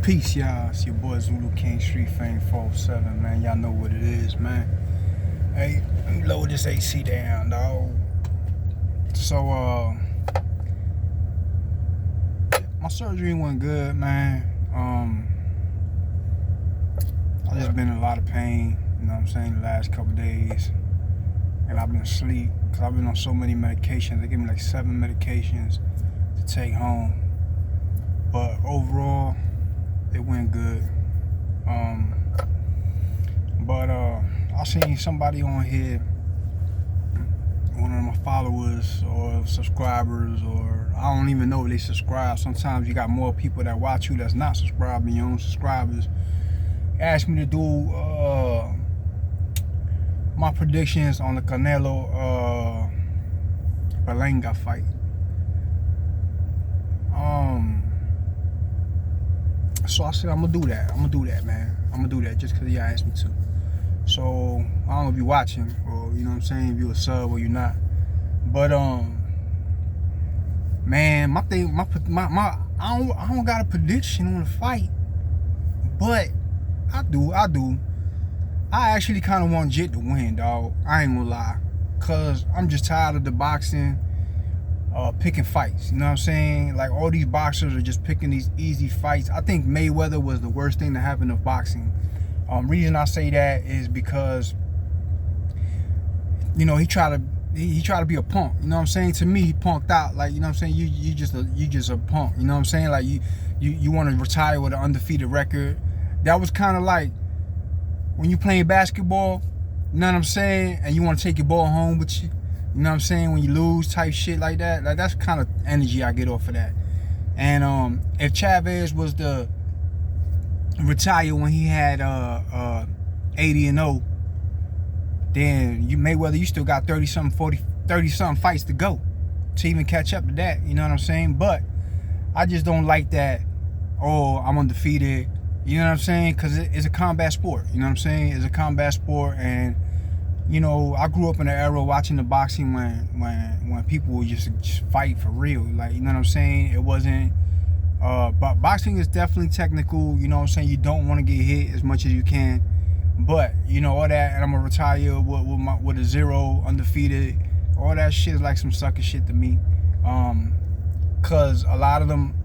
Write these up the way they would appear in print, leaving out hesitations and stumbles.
Peace, y'all. It's your boy Zulu King Street Fame 407, man. Y'all know what it is, man. Hey, let me lower this AC down, dog. So, my surgery went good, man. I just been in a lot of pain, you know what I'm saying, the last couple days. And I've been asleep because I've been on so many medications. They give me like 7 medications to take home. But overall, it went good. I seen somebody on here, one of my followers or subscribers, or I don't even know if they subscribe. Sometimes you got more people that watch you that's not subscribed than your own subscribers. Asked me to do my predictions on the Canelo berlenga fight. So I said, I'm gonna do that, man. I'm gonna do that just because y'all asked me to. So I don't know if you're watching, or you know what I'm saying, if you're a sub or you're not. But man, my thing, I don't got a prediction on the fight, but I do. I actually kind of want Jit to win, dog. I ain't gonna lie, cause I'm just tired of the boxing. Picking fights, you know what I'm saying? Like, all these boxers are just picking these easy fights. I think Mayweather was the worst thing to happen to boxing. Reason I say that is because, you know, he tried to be a punk. You know what I'm saying? To me, he punked out. Like, you know what I'm saying? You just a punk. You know what I'm saying? Like, you want to retire with an undefeated record. That was kind of like when you playing basketball. You know what I'm saying? And you want to take your ball home with you. You know what I'm saying? When you lose, type shit like that. Like, that's kind of energy I get off of that. And if Chavez was to retire when he had 80-0, then Mayweather, you still got 30-something fights to go to even catch up to that. You know what I'm saying? But I just don't like that. Oh, I'm undefeated. You know what I'm saying? Because it's a combat sport. You know what I'm saying? It's a combat sport, and you know, I grew up in an era watching the boxing when people would just fight for real. Like, you know what I'm saying? It wasn't, but boxing is definitely technical. You know what I'm saying? You don't want to get hit as much as you can. But, you know, all that, and I'm going to retire with a 0, undefeated. All that shit is like some sucker shit to me. Because a lot of them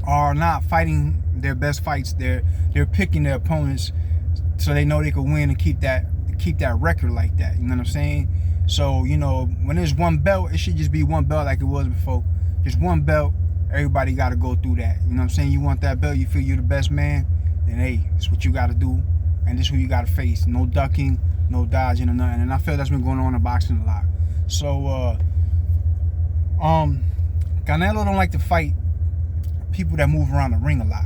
are not fighting their best fights. They're picking their opponents so they know they can win and keep that record like that. You know what I'm saying? So, you know, when there's one belt, it should just be one belt like it was before. Just one belt. Everybody got to go through that. You know what I'm saying? You want that belt, you feel you're the best man, then hey, it's what you got to do, and this is who you got to face. No ducking, no dodging or nothing. And I feel that's been going on in boxing a lot. So Canelo don't like to fight people that move around the ring a lot.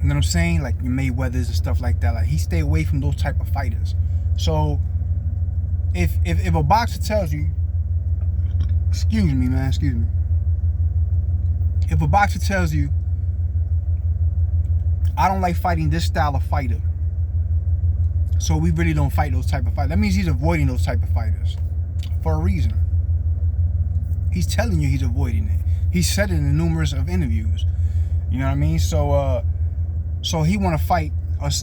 You know what I'm saying? Like Mayweathers and stuff like that. Like, he stay away from those type of fighters. So if a boxer tells you, excuse me, if a boxer tells you, I don't like fighting this style of fighter, so we really don't fight those type of fighters, that means he's avoiding those type of fighters for a reason. He's telling you he's avoiding it. He's said it in numerous of interviews. You know what I mean? So he want to fight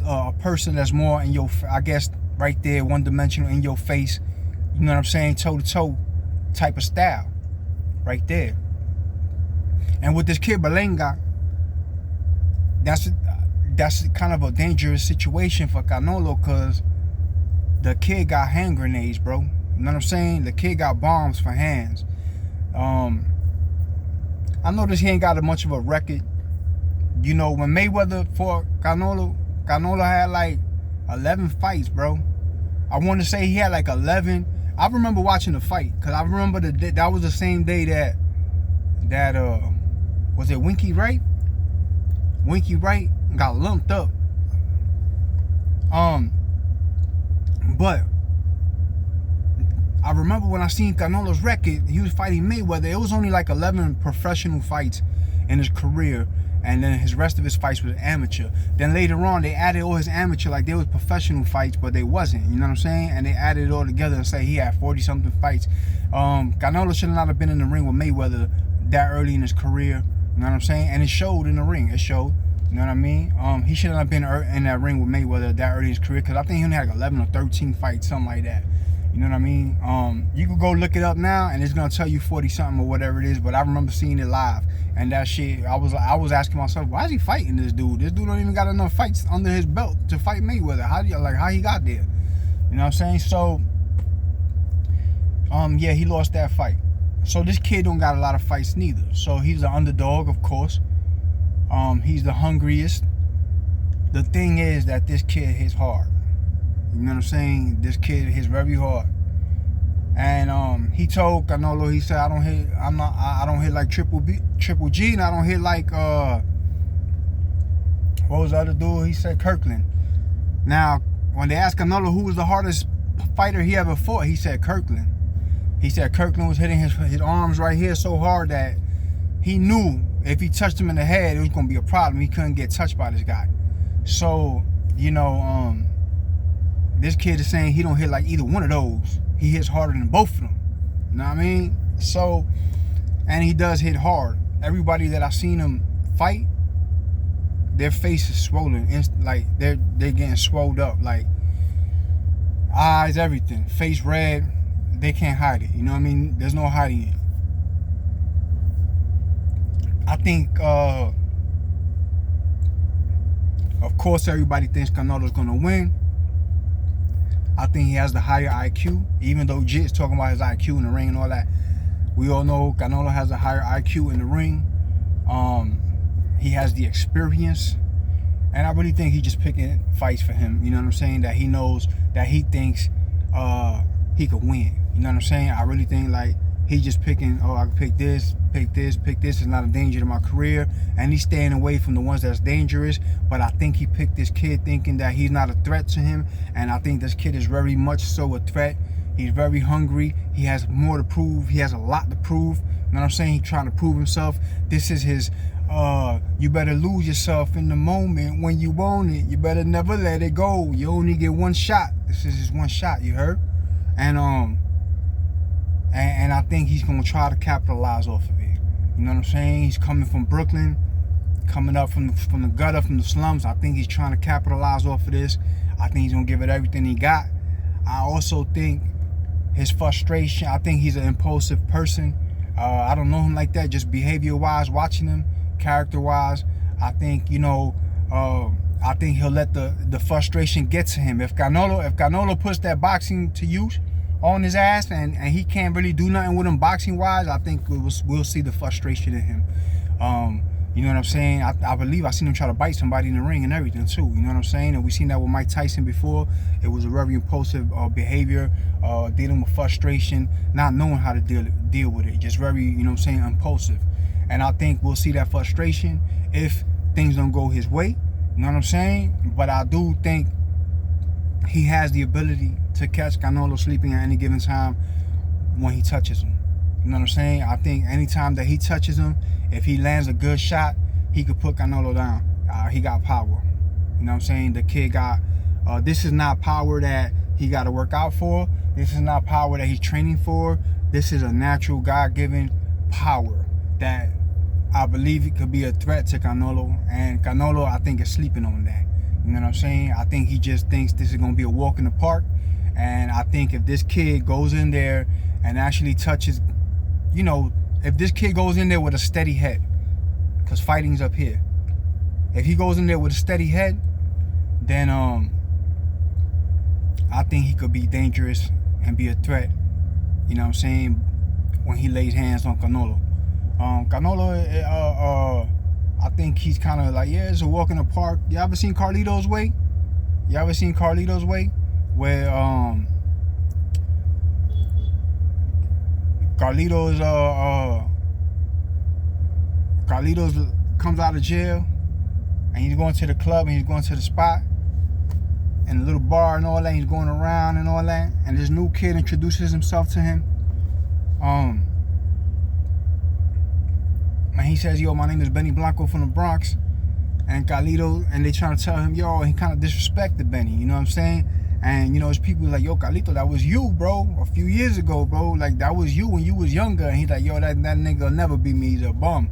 a person that's more in your, I guess, right there, one-dimensional, in your face. You know what I'm saying? Toe-to-toe type of style, right there. And with this kid berlenga, that's kind of a dangerous situation for Canelo, because the kid got hand grenades, bro. You know what I'm saying? The kid got bombs for hands. I noticed he ain't got much of a record. You know, when Mayweather fought Canelo had like 11 fights, bro. I want to say he had like 11. I remember watching the fight, because I remember that was the same day that was it Winky Wright? Winky Wright got lumped up. But I remember when I seen Canelo's record, he was fighting Mayweather. It was only like 11 professional fights in his career, and then his rest of his fights was amateur. Then later on, they added all his amateur, like they was professional fights, but they wasn't. You know what I'm saying? And they added it all together and say he had 40-something fights. Canelo should not have been in the ring with Mayweather that early in his career. You know what I'm saying? And it showed in the ring. It showed. You know what I mean? He shouldn't have been in that ring with Mayweather that early in his career, because I think he only had like 11 or 13 fights, something like that. You know what I mean? You can go look it up now, and it's gonna tell you 40 something or whatever it is. But I remember seeing it live, and that shit, I was asking myself, why is he fighting this dude? This dude don't even got enough fights under his belt to fight Mayweather. How he got there? You know what I'm saying? So, yeah, he lost that fight. So this kid don't got a lot of fights neither. So he's the underdog, of course. He's the hungriest. The thing is that this kid hits hard. You know what I'm saying? This kid hits very hard. And he told Canelo, he said, I don't hit like Triple G, and I don't hit like what was the other dude? He said Kirkland. Now, when they asked Canelo who was the hardest fighter he ever fought, he said Kirkland. He said Kirkland was hitting his arms right here so hard that he knew if he touched him in the head, it was going to be a problem. He couldn't get touched by this guy. So, you know, this kid is saying he don't hit like either one of those. He hits harder than both of them. You know what I mean? So, and he does hit hard. Everybody that I've seen him fight, their face is swollen. Like, they're getting swelled up. Like, eyes, everything. Face red. They can't hide it. You know what I mean? There's no hiding it. I think, of course, everybody thinks Canelo's going to win. I think he has the higher IQ, even though Jit's talking about his IQ in the ring and all that. We all know Canelo has a higher IQ in the ring. He has the experience. And I really think he's just picking fights for him. You know what I'm saying? That he knows, that he thinks he could win. You know what I'm saying? I really think, like, he's just picking, oh, I can pick this. It's not a danger to my career. And he's staying away from the ones that's dangerous. But I think he picked this kid thinking that he's not a threat to him. And I think this kid is very much so a threat. He's very hungry. He has more to prove. He has a lot to prove. You know what I'm saying? He's trying to prove himself. This is his, you better lose yourself in the moment when you want it. You better never let it go. You only get one shot. This is his one shot, you heard? And I think he's going to try to capitalize off of it. You know what I'm saying? He's coming from Brooklyn, coming up from the gutter, from the slums. I think he's trying to capitalize off of this. I think he's going to give it everything he got. I also think his frustration, I think he's an impulsive person. I don't know him like that, just behavior-wise, watching him, character-wise. I think, you know, I think he'll let the frustration get to him. If Canelo puts that boxing to use on his ass and he can't really do nothing with him boxing wise, I think we'll see the frustration in him. You know what I'm saying? I believe I seen him try to bite somebody in the ring and everything too. You know what I'm saying? And we seen that with Mike Tyson before. It was a very impulsive behavior, dealing with frustration, not knowing how to deal with it. Just very, you know what I'm saying, impulsive. And I think we'll see that frustration if things don't go his way. You know what I'm saying? But I do think he has the ability to catch Canelo sleeping at any given time when he touches him. You know what I'm saying? I think anytime that he touches him, if he lands a good shot, he could put Canelo down. He got power. You know what I'm saying? The kid got, this is not power that he got to work out for. This is not power that he's training for. This is a natural God-given power that I believe it could be a threat to Canelo. And Canelo, I think, is sleeping on that. You know what I'm saying? I think he just thinks this is going to be a walk in the park. And I think if this kid goes in there and actually touches, you know, if this kid goes in there with a steady head, because fighting's up here. If he goes in there with a steady head, then I think he could be dangerous and be a threat. You know what I'm saying? When he lays hands on Canelo. Canelo, I think he's kind of like, yeah, it's a walk in the park. You ever seen Carlito's Way? You ever seen Carlito's Way? Where Carlitos comes out of jail and he's going to the club and he's going to the spot and the little bar and all that. He's going around and all that, and this new kid introduces himself to him. And he says, yo, my name is Benny Blanco from the Bronx. And Carlito, and they trying to tell him, yo, he kind of disrespected Benny, you know what I'm saying? And, you know, there's people like, yo, Carlito, that was you, bro, a few years ago, bro. Like, that was you when you was younger. And he's like, yo, that nigga will never be me. He's a bum.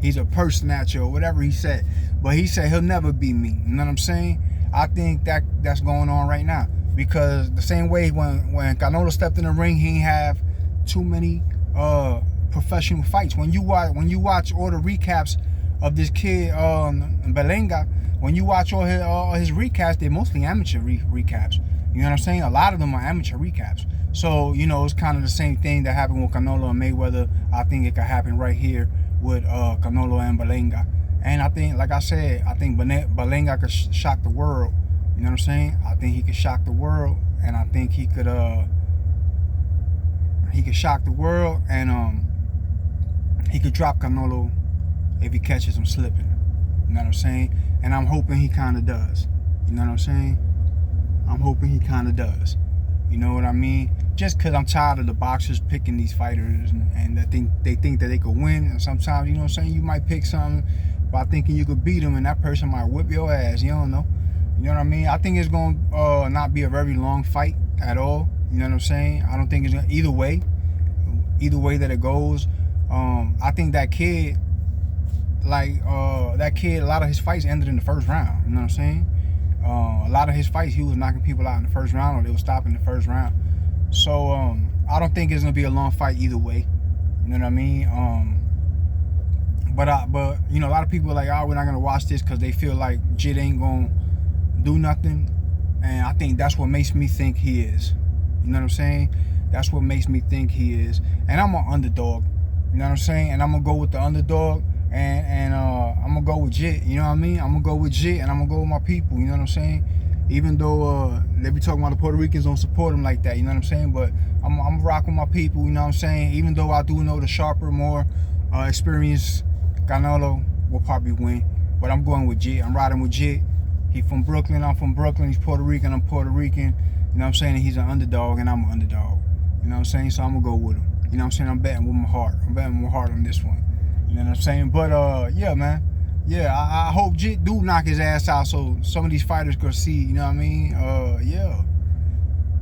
He's a person at you or whatever he said. But he said he'll never beat me. You know what I'm saying? I think that's going on right now. Because the same way when Canelo stepped in the ring, he didn't have too many professional fights. When you watch all the recaps of this kid Berlenga, when you watch all his recaps, they're mostly amateur recaps. You know what I'm saying? A lot of them are amateur recaps. So, you know, it's kind of the same thing that happened with Canelo and Mayweather. I think it could happen right here with Canelo and Berlenga. And I think, like I said, I think Berlenga could shock the world. You know what I'm saying? I think he could shock the world, and I think he could shock the world, and he could drop Canelo if he catches him slipping. You know what I'm saying? And I'm hoping he kind of does. You know what I'm saying? I'm hoping he kind of does. You know what I mean? Just because I'm tired of the boxers picking these fighters and they think that they could win. And sometimes, you know what I'm saying, you might pick something by thinking you could beat them, and that person might whip your ass. You don't know. You know what I mean? I think it's going to not be a very long fight at all. You know what I'm saying? I don't think it's going to, either way that it goes. I think that kid, a lot of his fights ended in the first round. You know what I'm saying? A lot of his fights, he was knocking people out in the first round, or they were stopping the first round. So I don't think it's gonna be a long fight either way. You know what I mean? But you know, a lot of people are like, oh, we're not gonna watch this because they feel like Jit ain't gonna do nothing, and I think that's what makes me think he is. You know what I'm saying? That's what makes me think he is. And I'm an underdog. You know what I'm saying? And I'm gonna go with the underdog. And I'm gonna go with Jit, you know what I mean? I'm gonna go with Jit, and I'm gonna go with my people, you know what I'm saying? Even though they be talking about the Puerto Ricans don't support him like that, you know what I'm saying? But I'm rock with my people, you know what I'm saying? Even though I do know the sharper, more experienced Canelo will probably win, but I'm going with Jit. I'm riding with Jit. He from Brooklyn, I'm from Brooklyn. He's Puerto Rican, I'm Puerto Rican. You know what I'm saying? And he's an underdog, and I'm an underdog. You know what I'm saying? So I'm gonna go with him. You know what I'm saying? I'm betting with my heart. I'm betting with my heart on this one. You know what I'm saying? But yeah, man. Yeah, I hope Jit do knock his ass out so some of these fighters could see, you know what I mean? Yeah.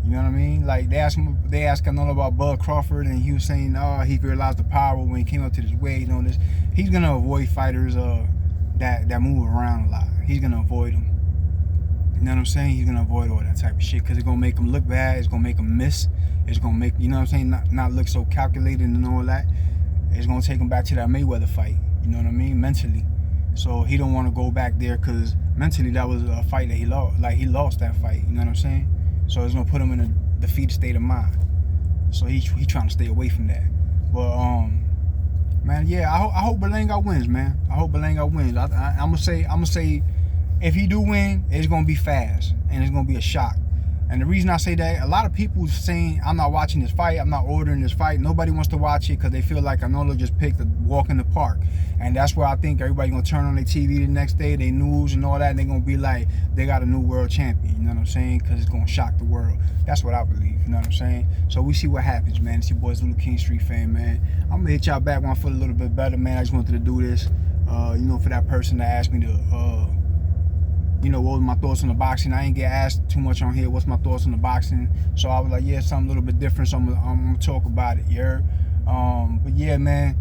You know what I mean? Like they asked Canelo about Bud Crawford, and he was saying, he realized the power when he came up to this weight and all this. He's gonna avoid fighters that move around a lot. He's gonna avoid them. You know what I'm saying? He's gonna avoid all that type of shit because it's gonna make him look bad. It's gonna make him miss. It's gonna make, you know what I'm saying, not look so calculated and all that. It's gonna take him back to that Mayweather fight. You know what I mean? Mentally. So he don't want to go back there because mentally that was a fight that he lost. Like he lost that fight. You know what I'm saying? So it's gonna put him in a defeated state of mind. So he trying to stay away from that. But man, yeah, I hope Berlenga wins, man. I hope Berlenga wins. I'm gonna say if he do win, it's gonna be fast and it's gonna be a shock. And the reason I say that, a lot of people saying I'm not watching this fight, I'm not ordering this fight. Nobody wants to watch it because they feel like Canelo just picked a walk in the park. And that's where I think everybody gonna turn on their TV the next day, their news and all that, and they gonna be like, they got a new world champion. You know what I'm saying? Because it's gonna shock the world. That's what I believe. You know what I'm saying? So we see what happens, man. It's your boys, Little King Street fan, man. I'm gonna hit y'all back when I feel a little bit better, man. I just wanted to do this, you know, for that person that asked me to, you know, what was my thoughts on the boxing. I ain't get asked too much on here, what's my thoughts on the boxing. So I was like, yeah, something a little bit different, so I'm gonna talk about it, you heard? But yeah, man,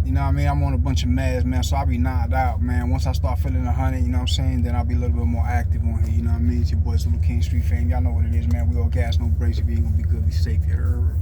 you know what I mean? I'm on a bunch of meds, man, so I'll be knocked out, man. Once I start feeling 100, you know what I'm saying, then I'll be a little bit more active on here, you know what I mean? It's your boys, Little King Street fan. Y'all know what it is, man. We all gas, no brakes. If you ain't gonna be good, be safe, you heard?